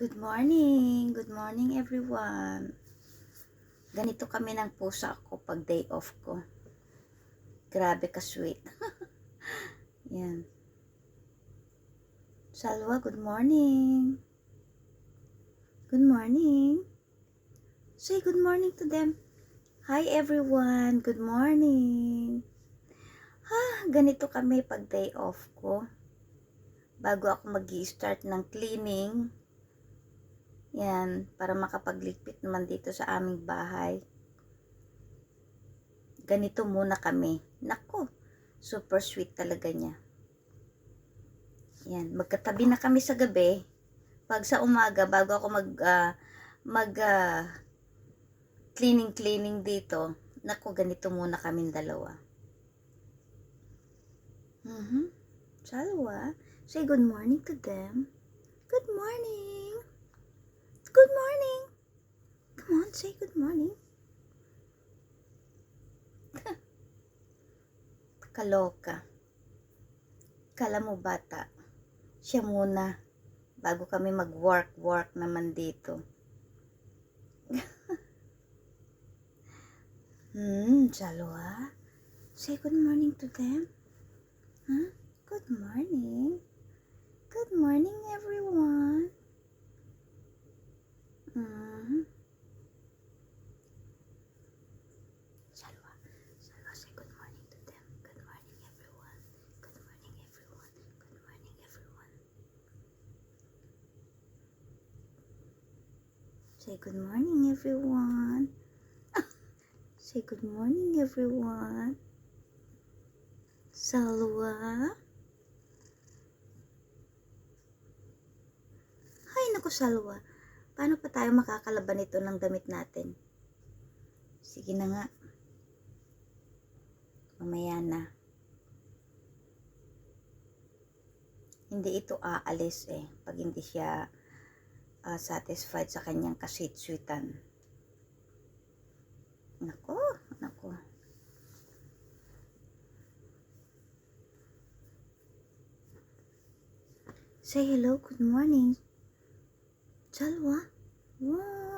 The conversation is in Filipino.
Good morning! Good morning everyone! Ganito kami ng pusa ko pag day off ko. Grabe ka-sweet. Yan. Salwa, good morning! Good morning! Say good morning to them. Hi everyone! Good morning! Ganito kami pag day off ko. Bago ako mag-i-start ng cleaning. Yan, para makapagligpit naman dito sa aming bahay. Ganito muna kami. Nako, super sweet talaga niya. Yan, magkatabi na kami sa gabi. Pag sa umaga, bago ako cleaning dito, nako, ganito muna kaming dalawa. Salwa, say good morning to them. Good morning. Good morning. Come on, say good morning. Kaloka. Kala mo bata. Siya muna. Bago kami mag-work naman dito. Salwa. Say good morning to them. Huh? Good morning. Good morning, everyone. Salwa. Salwa, say good morning to them. Good morning, everyone. Good morning, everyone. Good morning, everyone. Say good morning, everyone. Say good morning, everyone. Salwa. Ay, naku, Salwa. Paano pa tayo makakalaban nito ng damit natin? Sige na nga. Mamaya na. Hindi ito aalis pag hindi siya satisfied sa kanyang kasweet-sweetan. Nako, nako. Say hello, good morning. Salwa. Wow.